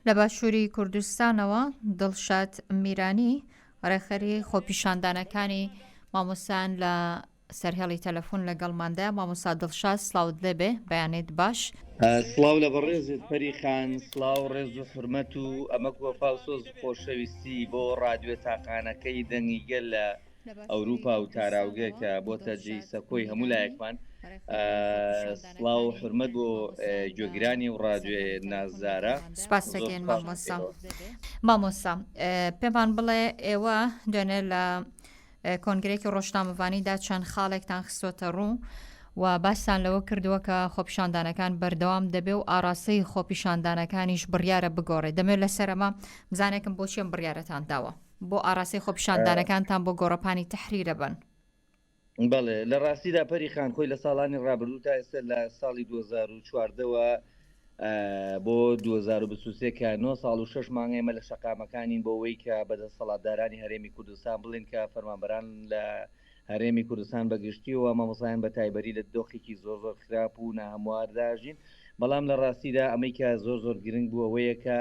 لە باشووری کوردستانەوە دڵشاد میرانی ڕێخەری خۆپیشاندانەکانی مامۆسان لە سەرهێڵی تەلەفۆن لەگەڵماندا. مامۆستا دڵشاد سلااوت لێبێ بەیانێت باش. سلااو لە بەڕێزت پەری خان، سلااو ڕێز و حرمەت و ئەمە وەفا و سۆز خۆشەویستی بۆ ڕادیۆ تاقانەکەی دەنگی گەل لە ئەوروپا و تاراوگە کە بۆتە جێسەکۆی هەموو لایەکمان. سلااو و حرمەت بۆ گوێگرانی و ڕادیۆ نازدارە. سپاس دەکەین مامۆستا. مامۆستا پێمان بڵێ ئێوە دوێنێ لە کۆنگرێکی ڕۆژنامەوانیدا چەند خاڵێکتان خستۆتە ڕوو و باسان لەوە کردووە کە خۆپیشاندانەکان بەردەوام دەبێ و ئاراستەی خۆپیشاندانەکانیش بڕیارە بگۆڕێت. دەمێت لەسەرەمە بزانێکم بۆ چێن بڕیارەتان داوە بۆ ئاراستەی خۆپیشاندانەکانتان بۆ گۆڕەپانی تەحریرە بن؟ بەڵێ لە ڕاستیدا پەری خان خۆی لە ساڵانی ڕابردوو تا ئێستا لە ساڵی 2014ەوە بۆ 2023 کە 9 ساڵ و 6 مانگ ئێمە لە شەقامەکانین بۆەوەی کە بەدەسەڵاتدارانی هەرێمی کوردستان بڵین کە فەرمانبەران لە هەرێمی کوردستان بەگشتیەوە مامۆسایان بە تایبەری لە دۆخێکی زۆر خراپ و ناهەموارداژین. بەڵام لە ڕاستیدا ئەمەی کە زۆر گرنگ بوو ئەوەیە کە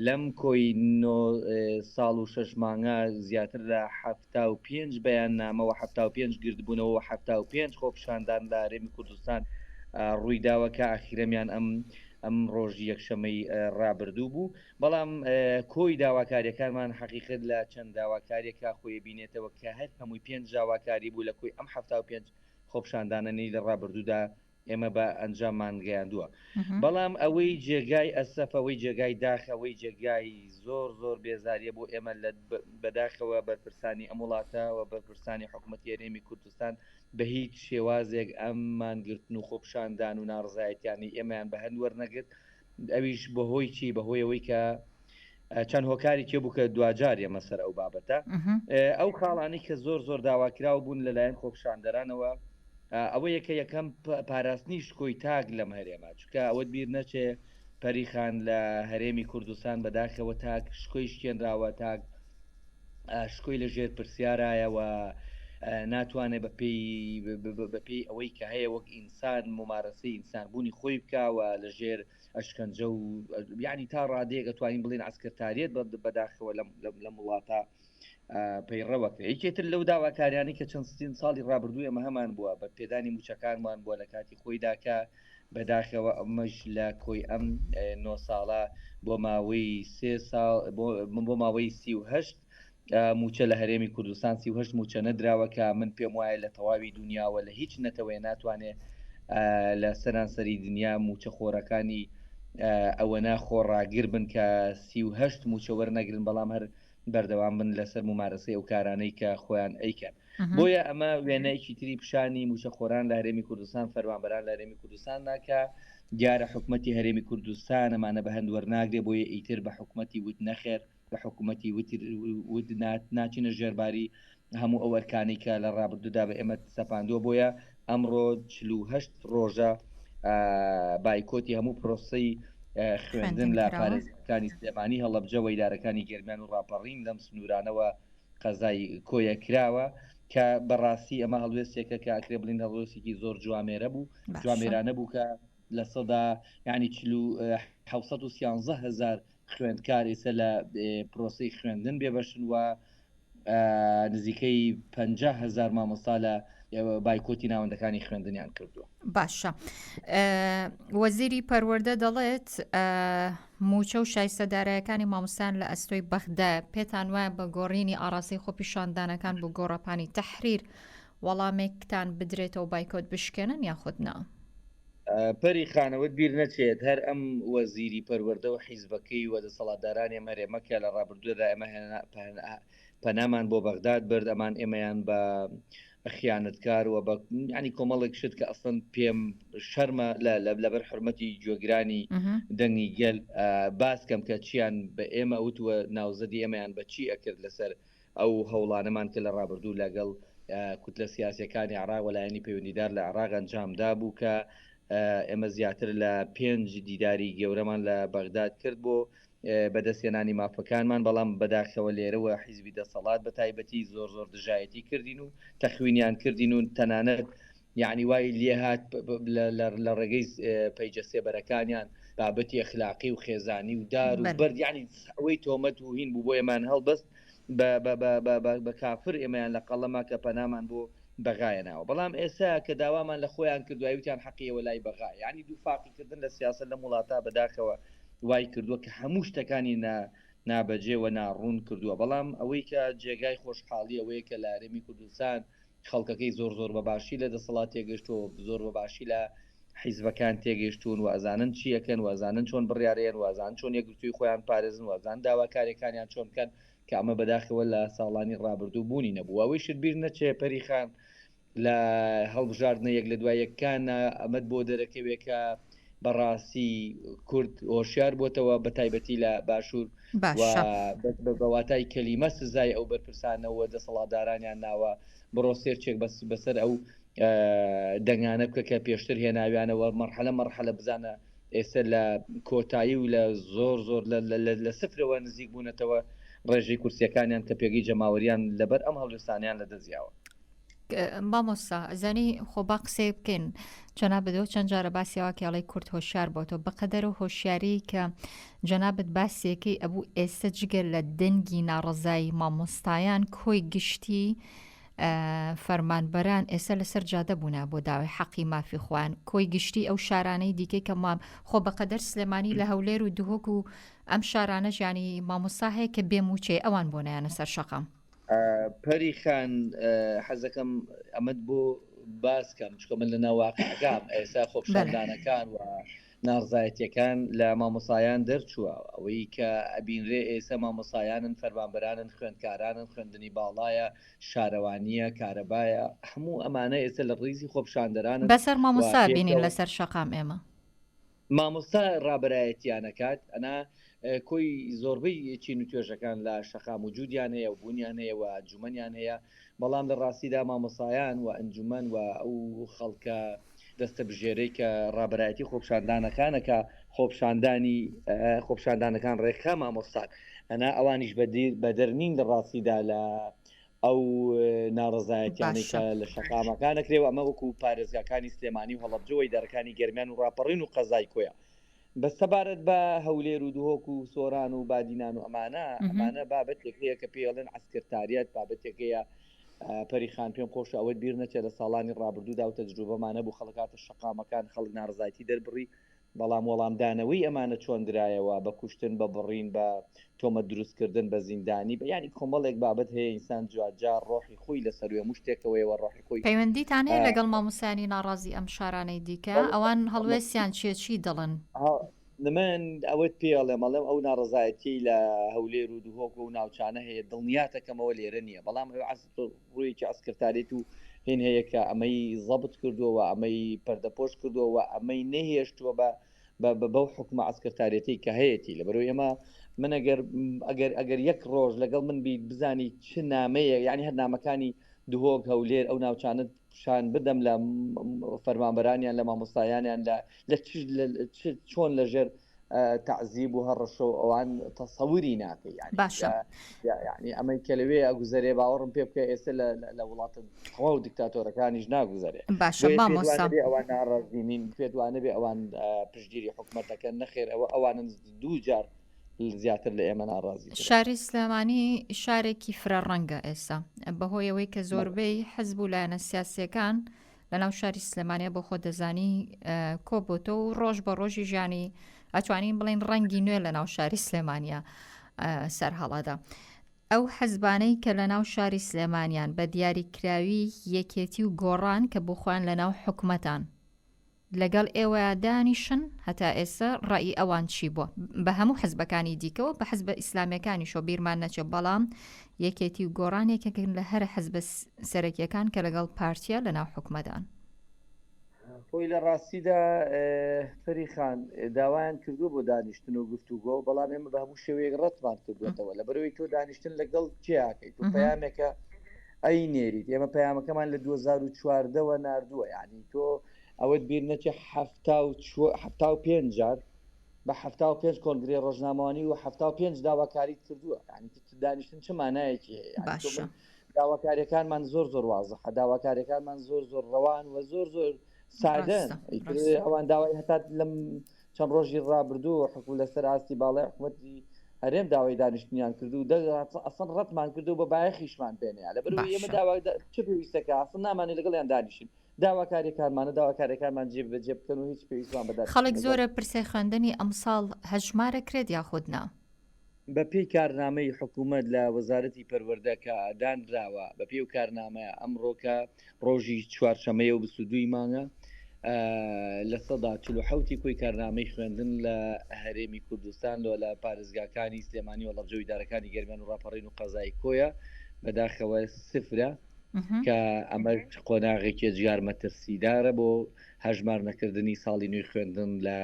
لەم کۆی 9 ساڵ و 6 مانگە زیاتر لە 75 بەیان نامەوە 75 گردبوونەوە 75 خۆپیشاندان لە هەرێمی کوردستان ڕوویداوە کە ئاخیرەمیان ئەم ڕۆژی یەکشەمەی ڕابردوو بوو. بەڵام کۆی داواکاریەکانمان حقیقت لە چەند داواکاریەکە خۆی بینێتەوە کە هەر هەمووی 5 داواکاری بوو لە کۆی ئەم 75 خۆپیشاندانەی لە ڕابردوودا ئێمە بە ئەنجاممان گەیاندووە. بەڵام ئەوەی جێگای ئەسەفەوەی جێگای داخەوەی جێگای زۆر بێزاریە بۆ ئێمە لە بەداخەوە بەرپرسانی ئەم وڵاتەوە بەرپرسانی حکوومەتی هەرێمی کوردستان بە هیچ شێوازێک ئەممانگرتن و خۆپیشاندان و ناڕزایەتیانی ئێمەیان بە هەند وەرنەگرت. ئەویش بەهۆی چی؟ بەهۆیەوەی کە چەند هۆکاری کێ بوو کە دوجار ئێمە سەر ئەو بابەتە ئەو خاڵانی کە زۆر داواکراو بوون لەلایەن خۆپیشاندەرانەوە. ئەوە یەکەم پاراستنی شکۆی تاگ لەم هەرێمە، چکە ئەوەت بیر نەچێ پەریخان لە هەرێمی کوردستان بەداخەوە تاک شکۆی شکێنراوە، تاک شکۆی لە ژێر پرسیارایەوە ناتوانێت بەپێی ئەوەی کە هەیە وەک ئینسان ممارەسەی ئینسانبوونی خۆی بکاوە لە ژێر ئەشکەنجە و یعنی تا ڕادەیەک ئەتوانین بڵێن ئەسکرتاریەت بەداخەوە لە وڵاتە پەیڕەوەکە. یەکێتر لەو داواکاریانی کە چەند ساڵی ڕابردوو ئەمە هەمان بووە بە پێدانی موچەکانمان بووە لە کاتی خۆیداکە بەداخەوە ئەمەش لە کۆی ئەم 9 ساڵە بۆ ماوەی 3 ساڵ بۆ ماوەی 38 موچە لە هەرێمی کوردستان 38 موچە نەدراوە کە من پێم وایە لە تەواوی دنیاوە لە هیچ نەتەوەی ناتوانێت لە سەرانسەری دنیا موچە خۆرەکانی ئەوە ناخۆ ڕاگر بن کە 38 موچە وەرنەگرن، بەڵام هەر بەردەوام بن لەسەر ممارەسەی ئەو کارانەی کە خۆیان ئەیکەن. بۆیە ئەمە وێنەیەکی تری پیشانی موچە خۆران لە هەرێمی کوردستان فەرمانبەران لە هەرێمی کوردستان ناکە. دیارە حکوومەتی هەرێمی کوردستان ئەمانە بە هەند وەرناگرێ، بۆیە ئیتر بە حکوومەتی وت نەخێر، بە حکوومەتی وت ناچینە ژێرباری هەموو ئەو ئەرکانی کە لە ڕابردوودا بە ئێمە سەپاندووە. بۆیە ئەمڕۆ 48 ڕۆژە بایکۆتی هەموو پرۆسەی خوێندن لە پارێزەکانی سلێمانی هەڵەبجە وەیدارەکانی گەرمیان و ڕاپەڕین لەم سنوورانەوە قەزای کۆیە کراوە کە بەڕاستی ئەمە هەڵوێستێکە کە ئاکرێ بڵین هەڵوێستێکی زۆر جوامێرە بوو، جوامێرانە بوو کە لە سەدا یعنی 713,000 خوێندکار ئێستا لە پرۆسی خوێندن بێبەشن و نزیکەی 50,000 مامۆستا لە بایکۆتی ناوەندەکانی خوێندنیان کردووە. باشە. وەزیری پەروەردە دەڵێت موچە و شایستەدارایەکانی مامۆستایان لە ئەستۆی بەغدا پێتان وایە بە گۆڕینی ئاراستەی خۆپیشاندانەکان بۆ گۆڕەپانی تەحریر وەڵامێکتان بدرێتەوە بایکۆت بشکێنن یاخود نا؟ پەری خانەوەت بیر نەچێت هەر ئەم وەزیری پەروەردە و حیزبەکەی وەدەسەڵاتدارانی مەرێمەکە لە ڕابردووەدا ئەمە پەنامان بۆ بەغداد برد، ئەمان ئێمەیان بە خیانەتکارەوە بە ینی کۆمەڵێک شت کە ئەسڵن پێم شەرمە لەبەر حرمەتی گوێگرانی دەنگی گەل باسکەم کە چیان بە ئێمە وتووە ناوزەدی ئێمەیان بەچی ئەکرد لەسەر ئەو هەوڵانەمان کە لە ڕابردوو لەگەڵ کوتلە سیاسەکانی عراق وەلایەنی پەیوەندیدار لە عراق ئەنجامدا بوو کە ئێمە زیاتر لە 5 دیداری گەورەمان لە بەغداد کرد بۆ بەدەستێنانی مافەکانمان، بەڵام بەداخەوە لێرەوە حیزبی دەسەڵات بە تایبەتی زۆر دژایەتی کردین و تەخوینیان کردین و تەنانەت یعنی وای لێ هات لە ڕێگەی پەیجە سێبەرەکانیان بابەتی ئەخلاقی و خێزانی و دار و بەرد یعنی ئەوەی تۆمەت و هین بوو بۆ ئێمان هەڵبەست بە کافر ئێمەیان لە قەڵەما کە پەنامان بۆ بەغایەناوە بەڵام ئێستا کە داوامان لە خۆیان کردووە وتیان حەقیەوە لای بەغا ینی دوو فاقیکردن لە سیاست لە وڵاتە بەداخەوە وای کردووە کە هەموو شتەکانی نابەجێوە ناڕوون کردووە بەڵام ئەوەی کە جێگای خۆشحاڵی ئەوەیە کە لە هەرێمی کوردستان خەڵکەکەی زۆر بەباشی لە دەسەڵات تێگەشتەوە زۆر بەباشی لە حیزبەکان تێگەشتون وازانن چیەکەن وازانن چۆن بڕیارەیەن وازان چۆن یەکگرتووی خۆیان پارێزن وازان داواکاریەکانیان چۆن بکەن کە ئەمە بەداخەوە لە ساڵانی ڕابردوو بوونی نەبوو ئەوەی شت بیر نەچێ پەریخان لە هەڵبژاردنە یەک لە دوای یەکانە ئەمەد بۆ دەرەکەوێکە بەڕاستی کورد هۆشیار بۆتەوە بە تایبەتی لە باشوور بەواتای کەلیمە سزای ئەو بەرپرسانەوە دەسەڵاتدارانیان ناوە بڕۆ سێرچێک بەسەر ئەو دەنگانە بکە کە پێشتر هێناویانەوە مەرحەلە بزانە ئێستا لە کۆتایی و لە زۆر لە سفرەوە نزیک بوونەتەوە ڕێژەی کورسیەکانیان کە پێگەی جەماوەریان لەبەر ئەم هەڵوێستانیان لە دەزیاوە مامۆستا زانی خۆ با قسێ بکەین جەنابەت چەند جارە باسیەوە کێڵی کورد هۆشیار بۆتەوە بەقەدەر و هۆشیاری کە جەنابەت باسیەکەی ئەبوو ئێستا جگەر لە دەنگی ناڕەزایی مامۆستایان کۆی گشتی فەرمانبەران ئێستا لەسەر جادە بوونا بۆ داوای حەقی مافی خوان کۆی گشتی ئەو شارانەی دیکەی کە مام خۆ بەقەدەر سلێمانی لە هەولێر و دوهۆک و ئەم شارانە ژیانی مامۆستا هەیە کە بێموچێ ئەوان بۆ نایانە سەر شەقام پەریخان حەزەکەم ئەمەد بۆ باسکەم چکە من لە ناواقعەکەم ئێستا خۆپشاندانەکان و ناڕزایەتیەکان لە مامۆسایان دەرچووە ئەوەی کە ئەبینرێ ئێستا مامۆسایانن فەرمانبەرانن خوێندکارانن خوێندنی باڵایە شارەوانیە کارەبایە هەموو ئەمانە ئێستا لە ڕیزی خۆپشاندەرانن بەسەر مامۆستا بینین لەسەر شەقام ئێمە مامۆستا ڕابەرایەتیانەکات ئەنا کۆی زۆربەی چین و توێژەکان لە شەقام وجودیان هەیە و بوونیان هەیە و ئەنجومەنیان هەیە بەڵام لە ڕاستیدا مامۆسایان و ئەنجومەن و ئەو خەڵکە دەستە بژێرەی کە ڕابەرایەتی خۆپشاندانەکانەکە خۆپشاندانەکان ڕێکخا مامۆستان ئەنا ئەوانیش بەدەرنین لە ڕاستیدا لە ئەو ناڕزایەتیانی کە لە شەقامەکانە کرێەوە ئەمە وەکو پارێزگاکانی سلێمانی و هەڵەبجەوەی دەرەکانی گەرمیان و ڕاپەڕین و قەزای کۆیە بەستەبارەت بە هەولێر و دوهۆک و سۆران و بادینان و ئەمانە بابەتێک هەیە کە پێڵێن عسکرتاریەت بابەتێکەیە پەریخان پێم خۆش ئەوەت بیر نەچێت لە ساڵانی ڕابردوودا و تەجروبەمانە بوو خەڵکاتە شەقامەکان خەڵک ناڕزایەتی دەربڕی بەڵام وەڵامدانەوەی ئەمانە چۆن درایەوە بە کوشتن بە بڕین بە تۆمە دروستکردن بە زیندانی بە ینی کۆمەڵێک بابەت هەیە ئینسان جوجار ڕۆحی خۆی لەسەروێ مشتێکەوەیەوە ڕۆحی خۆی پەیوەندیتان هەیە لەگەڵ مامۆسانی ناڕازی ئەم شارانەی دیکە ئەوان هەڵوێستیان چی دڵن من ئەوەت پێڵێ مەڵێم ئەو ناڕزایەتی لە هەولێر و دوهۆک و ناوچانە هەیە دڵنیاتەکەمەوە لێرە نییە بەڵام ڕوویکی ئەسکرتاریت و هێن هەیە کە ئەمەی زەبت کردووە ئەمەی پەردەپۆش کردووە ئەمەی نەهێشتووە بەو حکومە ئەسکرتارێتی کە هەیەی لەبەرەوەی ئێمە من ئەگەر یەک ڕۆژ لەگەڵ من بی بزانی چ نامەیە یعنی هەر نامەکانی دوهۆک هەولێر ئەو ناوچانت شان بدەم لە فەرمانبەرانیان لە مامۆستایانیان لە چۆن لەژێر تعزیب و هەڕەشەوە ئەوان تەسەوری ناکەی باشە یعنی ئەمەی کە لەوێ ئەگوزارێ باوەڕم پێ بکە ئێستا لە وڵاتە خۆ و دیکتاتۆرەکانیش ناگوزارێ باشە مامۆستا ئەوان ناڕازینین پێدوانە بێ ئەوان پشتگیری حکومەتەکە نەخێر ئەوانن دوو جار زیاتر لە ئێمە ناڕازی شاری سلێمانی شارێکی فرە ڕەنگە ئێستا بەهۆی ئەوەی کە زۆربەی حەزب و لایەنە سیاسیەکان لەناو شاری سلێمانیە بۆ خۆ دەزانی کۆبۆتە و ڕۆژ بە ڕۆژی ژیانی ئەتوانین بڵین ڕەنگی نوێ لە ناو شاری سلێمانیا سەر هەڵادا ئەو حەزبانەی کە لە ناو شاری سلێمانیان بە دیاریکراوی یەکێتی و گۆڕان کە بخۆیان لە ناو حکومەتان لەگەڵ ئێوە دانیشن هەتا ئێستا ڕای ئەوان چی بووە بە هەموو حەزبەکانی دیکەوە بە حەزبە ئیسلامیەکانی شۆ بیرمان نەچێت بەڵام یەکێتی و گۆڕانێکەکەن لە هەر حەزبە سەرەکیەکان کە لەگەڵ پارتیە لە ناو حکومەدان خۆی لە ڕاستیدا فەریخان داوایان کردو بۆ دانیشتن و گفتوگۆ بەڵام ئێمە بە هەموو شێوەیەک ڕەتمان کردوێتەوە لە بەرەوەی تۆ دانیشتن لەگەڵ چیاکەیت و پەیامێکە ئەی نێریت ئێمە پەیامەکەمان لە 2014ەوە ناردووە یعنی تۆ ئەوەت بیر نەچێ 75 جار بە 75 کۆنگرێ ڕۆژنامەوانی و 75 داواکاریت کردووە ینی دانیشتن چه مانایەکی داواکاریەکانمان زۆر وازەحە، داواکاریەکانمان زۆر ڕەوان و زۆر سادەن. ئەوان داوای هەتا لەم چەند ڕۆژی ڕابردوو حکومەت لەسەر ئاستی باڵای حکوومەتی هەرێم داوای دانیشتنیان کردو ئەسڵ ڕەتمان کردو بە بایەخیشمان پێنەیە لەبەر ئێمە داوا چ پێویستەکە ئاسڵ نامانێت لەگەڵیان دانیشین داواکاریەکانمانە داواکاریەکانمان جێبەجێ بکەن و هیچ پێویستمان بەدات خەڵک زۆرە پرسەی خوێندنی ئەمساڵ هەژمارە کرێت یاخودنا بە پێی کارنامەی حکوومەت لە وەزارەتی پەروەردەکە دانراوە بە پێی و کارنامەیە ئەمڕۆکە ڕۆژی چوارشەمەیە و 22 مانگە لە 1940 کۆی کارنامەی خوێندن لە هەرێمی کوردستان لە پارێزگاکانی سلێمانی و لەبجەوی دارەکانی گەرمیان و ڕاپەڕین و قەزای کۆیە بەداخەوە سفرە کە ئەمە قۆناغێکی جارمەترسیدارە بۆ هەژمار نەکردنی ساڵی نوێی خوێندن لە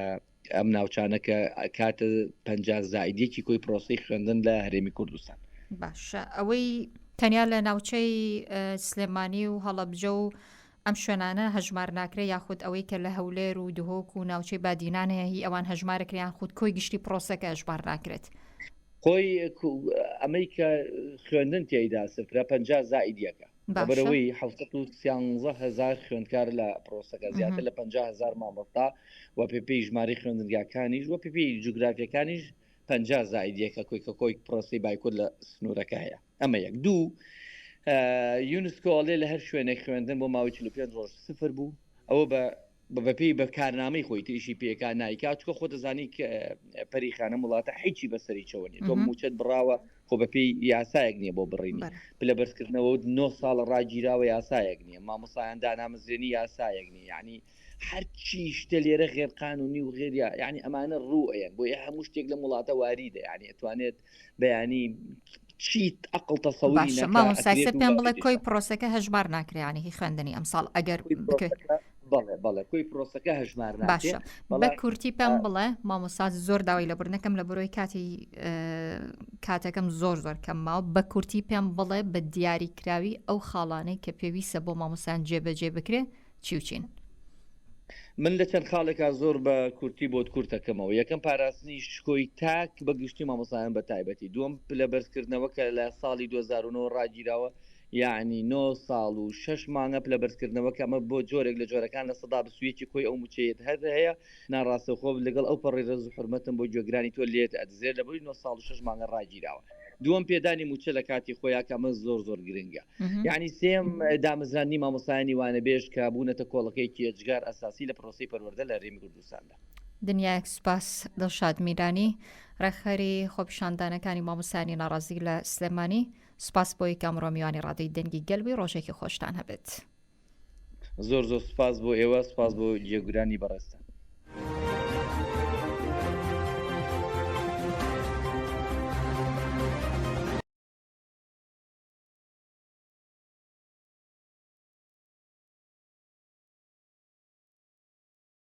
ئەم ناوچانەکە کاتە 50 زائیدێکی کۆی پرۆسی خوێندن لە هەرێمی کوردستان. باشە ئەوەی تەنیا لە ناوچەی سلێمانی و هەڵەبجە و ئەم شوێنانە هەژمار ناکرێت یاخود ئەوەی کە لە هەولێر و دهۆک و ناوچەی بادینانەیە هی ئەوان هەژمارەکریان خودت کۆی گشتی پرۆسەکە هەژمار ناکرێت خۆی ئەمریکا خوێندن تێیدا سفرە 50 زائیدیەکە بەبەرەوەی 713,000 خوێندکار لە پرۆسەکە زیاتر لە 50,000 مامۆستا و پێی ژماری خوێندنگاکانیش و پێی جوگرافیەکانیش 50 زائیدیەکە کۆی پرۆسی بایکورد لە سنوورەکە هەیە ئەمە یەک دوو یونسکۆڵێ لە هەر شوێنێک خوێندن بۆ ماوەی 45 ڕۆژ سفر بوو ئەوە بەپی بە کارنامەی خۆی تریشی پێکا نایکا چکە خۆ دەزانی پەریخانە وڵاتە هیچی بەسەری چەوەنی تۆ موچەت بڕاوە خۆ بەپی یاسایەک نییە بۆ بڕینی پلە بەرزکردنەوە 9 ساڵ ڕاگیراوە یاسایەک نییە مامۆسایان دانامەزرێنی یاسایەک نیە یعنی هەرچی شتە لێرە غێرقانونی و غێریا یعنی ئەمانە ڕوئەن بۆ هەموو شتێک لە وڵاتە واریدە یعنی ئەتوانێت بەیانی چیت ئەقل تەسەوری مامۆستای پێم بڵێ کۆی پرۆسەکە هەژمار ناکرێنی هی خوێندنی ئەمساڵ ئەگەر بەڵێ کۆی پرۆسەکە هەژمار باشە بە کورتی پێم بڵێ مامۆستا زۆر داوای لە بردنەکەم لە بەرۆی کاتەکەم زۆر کەم ماوە بە کورتی پێم بڵێ بە دیاریکراوی ئەو خاڵانەی کە پێویستە بۆ مامۆستان جێبەجێ بکرێ چی و چین من لە چەند خاڵێکا زۆر بە کورتی بۆت کورتەکەمەوە یەکەم پاراستنی شکۆی تاک بە گشتی مامۆسایان بە تایبەتی دووەم لە بەرزکردنەوە کە لە ساڵی 2009 ڕاگیراوە یعنی 9 ساڵ و 6 مانگە لە بەرزکردنەوە کە ئەمە بۆ جۆرێک لە جۆرەکان لە سەدا بسوویەکی کۆی ئەو موچەیەت هەیە ناڕاستەخۆ لەگەڵ ئەو پەڕی ڕێز و حرمەتم بۆ گوێگرانی تۆ لێت ئەدزێت لە بۆی 9 ساڵ و 6 مانگە ڕاگیراوە دووەم پێدانی موچە لە کاتی خۆیان کە ئەمە زۆر گرنگە یعنی سێم دامەزرانی مامۆسایانی وانەبێژ کە بوونەتە کۆڵەکەی کێجگار ئەساسی لە پرۆسی پەروەردە لە هەرێمی کوردستاندا. دنیایەک سوپاس دڵشاد میرانی ڕێکخەری خۆپیشاندانەکانی مامۆسایانی ناڕازی لە سلێمانی سوپاس بۆی کە ئەمڕۆ میوانی ڕادەی دەنگی گەلبی ڕۆژێکی خۆشتان هەبێت. زۆر سوپاس بۆ ئێوە سوپاس بۆ جێگورانی بەڕێستان.